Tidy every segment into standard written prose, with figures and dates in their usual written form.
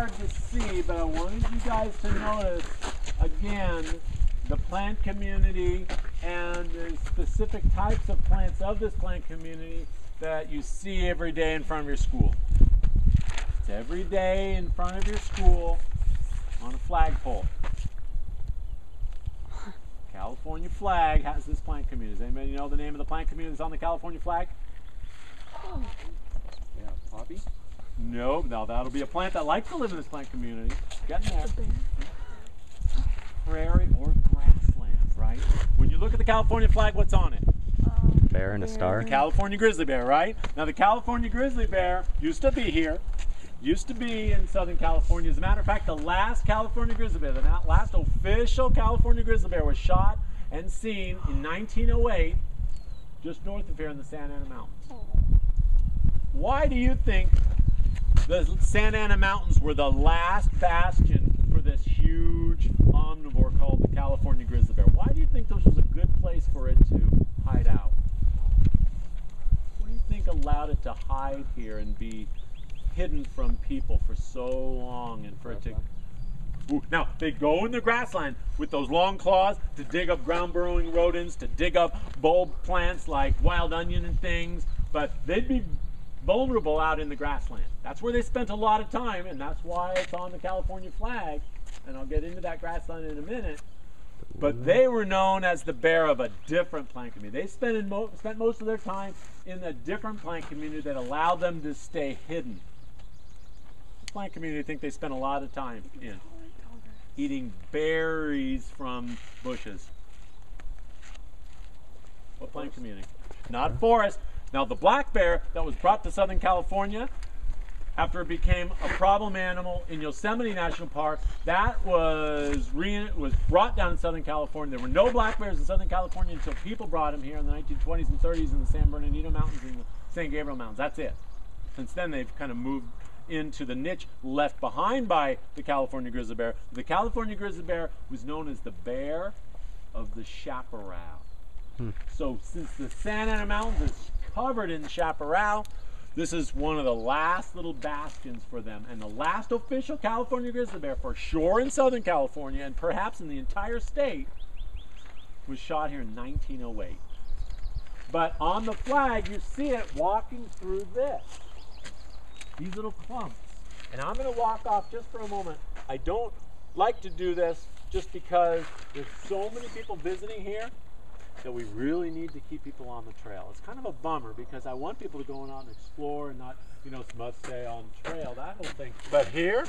hard to see, but I wanted you guys to notice, again, the plant community and the specific types of plants of this plant community that you see every day in front of your school. It's every day in front of your school on a flagpole. California flag has this plant community. Does anybody know the name of the plant community that's on the California flag? Yeah, poppy? No, that'll be a plant that likes to live in this plant community. Getting there. Prairie or grassland, right? When you look at the California flag, what's on it? Bear and a star. The California grizzly bear, right? Now the California grizzly bear used to be here, used to be in Southern California. As a matter of fact, the last California grizzly bear, the last official California grizzly bear was shot and seen in 1908 just north of here in the Santa Ana Mountains. Why do you think the Santa Ana Mountains were the last bastion for this huge omnivore called the California grizzly bear? Why do you think this was a good place for it to hide out? What do you think allowed it to hide here and be hidden from people for so long and for it to... Ooh, now, they go in the grassland with those long claws to dig up ground burrowing rodents, to dig up bulb plants like wild onion and things, but they'd be vulnerable out in the grassland. That's where they spent a lot of time, and that's why it's on the California flag, and I'll get into that grassland in a minute. But they were known as the bear of a different plant community. They spent most of their time in a different plant community that allowed them to stay hidden. The plant community, I think they spent a lot of time in eating berries from bushes. What plant community? Not forest. Now the black bear that was brought to Southern California after it became a problem animal in Yosemite National Park, that was brought down in Southern California. There were no black bears in Southern California until people brought them here in the 1920s and 30s in the San Bernardino Mountains and the San Gabriel Mountains. That's it. Since then they've kind of moved into the niche left behind by the California grizzly bear. The California grizzly bear was known as the bear of the chaparral. So since the Santa Ana Mountains is covered in chaparral, this is one of the last little bastions for them, and the last official California grizzly bear for sure in Southern California and perhaps in the entire state was shot here in 1908. But on the flag you see it walking through these little clumps. And I'm going to walk off just for a moment. I don't like to do this just because there's so many people visiting here that we really need to keep people on the trail. It's kind of a bummer because I want people to go out and explore and not, must stay on trail, that whole thing. But here,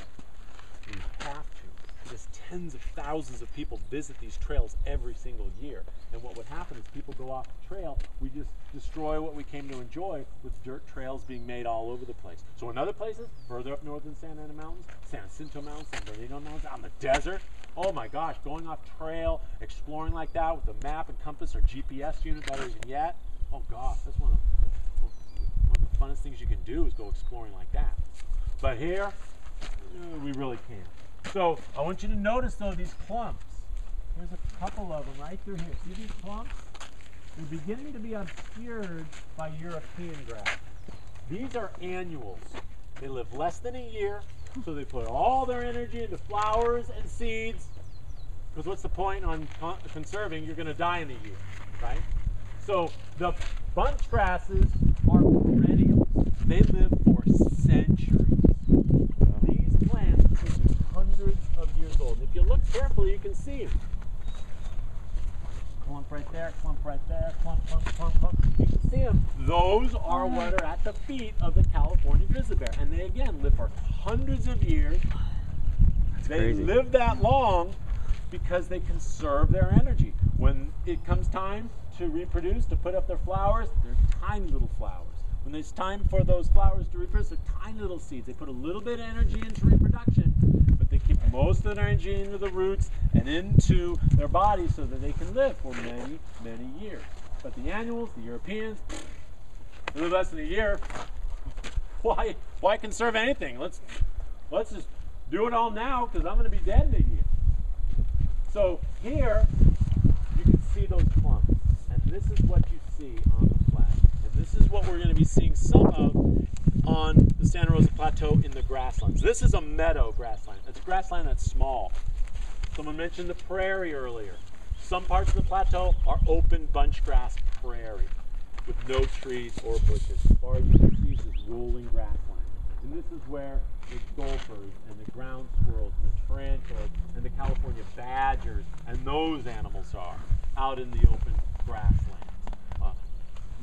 we have to, because tens of thousands of people visit these trails every single year. And what would happen is people go off the trail, we just destroy what we came to enjoy with dirt trails being made all over the place. So in other places, further up north in Santa Ana Mountains, San Jacinto Mountains, San Bernardino Mountains, out in the desert, oh my gosh, going off trail, exploring like that with a map and compass or GPS unit, better even yet. Oh gosh, that's one of the funnest things you can do is go exploring like that. But here, we really can't. So I want you to notice though these clumps. There's a couple of them right through here. See these clumps? They're beginning to be obscured by European grass. These are annuals. They live less than a year. So they put all their energy into flowers and seeds, because what's the point on conserving? You're going to die in a year, right? So the bunch grasses are perennials. They live for centuries. These plants are hundreds of years old. If you look carefully, you can see them. Clump right there, clump right there, clump, clump, clump, clump. You can see them. Those are what are at the feet of the California grizzly bear. And they, again, live for hundreds of years. They live that long because they conserve their energy. When it comes time to reproduce, to put up their flowers, they're tiny little flowers. When it's time for those flowers to reproduce, they're tiny little seeds. They put a little bit of energy into reproduction, but they keep most of their energy into the roots and into their bodies so that they can live for many, many years. But the annuals, the Europeans, they live less than a year. Why conserve anything? Let's just do it all now because I'm going to be dead in a year. So here you can see those clumps, and this is what you see on the flag. And this is what we're going to be seeing some of on the Santa Rosa Plateau in the grasslands. This is a meadow grassland. It's a grassland that's small. Someone mentioned the prairie earlier. Some parts of the plateau are open bunch grass prairie with no trees or bushes. As far as you can see, this is rolling grassland. And this is where the gophers and the ground squirrels and the tarantulas and the California badgers and those animals are out in the open grasslands.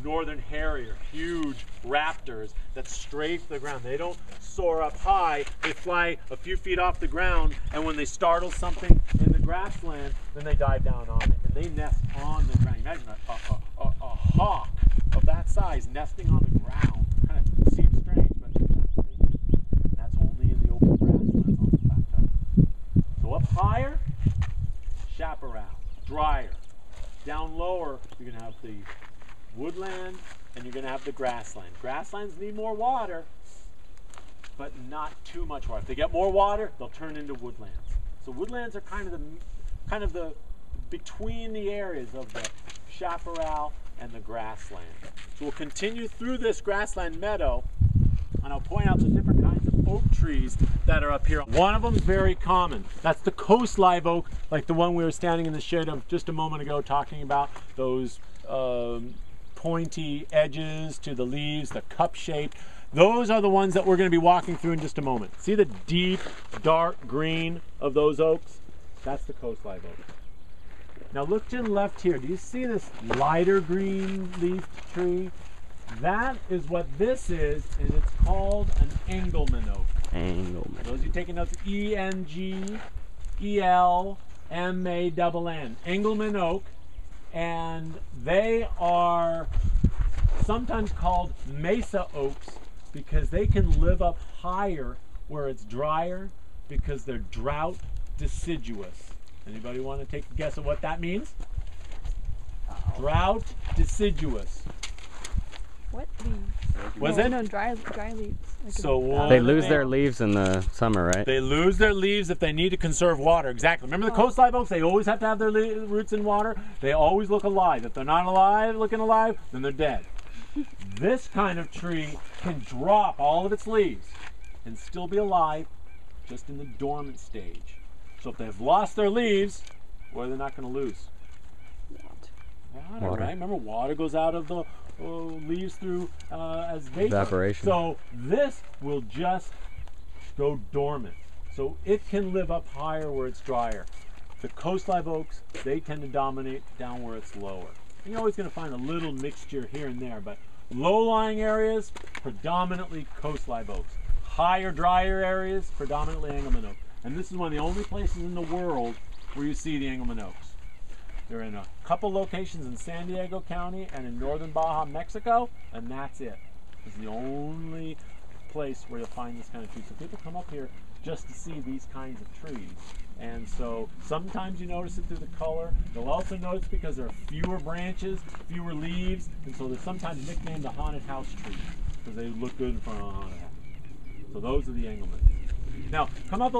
Northern harrier, huge raptors that strafe the ground. They don't soar up high, they fly a few feet off the ground, and when they startle something in the grassland, then they dive down on it, and they nest on the ground. Imagine a hawk of that size nesting on the ground. Kind of seems strange, but that's only in the open grasslands on the plateau. So up higher, chaparral, drier. Down lower, you're going to have the woodland, and you're going to have the grassland. Grasslands need more water, but not too much water. If they get more water, they'll turn into woodlands. So woodlands are kind of the between the areas of the chaparral and the grassland. So we'll continue through this grassland meadow, and I'll point out the different kinds of oak trees that are up here. One of them is very common. That's the coast live oak, like the one we were standing in the shade of just a moment ago talking about, those pointy edges to the leaves, the cup shaped. Those are the ones that we're going to be walking through in just a moment. See the deep, dark green of those oaks? That's the coast live oak. Now look to the left here. Do you see this lighter green leafed tree? That is what this is, and it's called an Engelmann oak. Engelmann. Those of you taking notes, E-N-G-E-L-M-A-N-N. Engelmann oak. And they are sometimes called mesa oaks because they can live up higher where it's drier because they're drought deciduous. Anybody want to take a guess at what that means? Drought deciduous. What leaves? Was no, it? No, dry leaves. Like So They lose their leaves in the summer, right? They lose their leaves if they need to conserve water. Exactly. Remember the coast live oaks? They always have to have their roots in water. They always look alive. If they're not alive, looking alive, then they're dead. This kind of tree can drop all of its leaves and still be alive, just in the dormant stage. So if they've lost their leaves, what are they not going to lose? Water, right? Remember, water goes out of the leaves through as vapor. Evaporation. So this will just go dormant. So it can live up higher where it's drier. The coast live oaks, they tend to dominate down where it's lower. You're always going to find a little mixture here and there, but low-lying areas, predominantly coast live oaks. Higher, drier areas, predominantly Engelmann oak. And this is one of the only places in the world where you see the Engelmann oaks. They're in a couple locations in San Diego County and in northern Baja, Mexico, and that's it. It's the only place where you'll find this kind of tree. So people come up here just to see these kinds of trees. And so sometimes you notice it through the color. You'll also notice because there are fewer branches, fewer leaves, and so they're sometimes nicknamed the haunted house trees because they look good in front of a haunted house. So those are the Engelmann. Now, come up a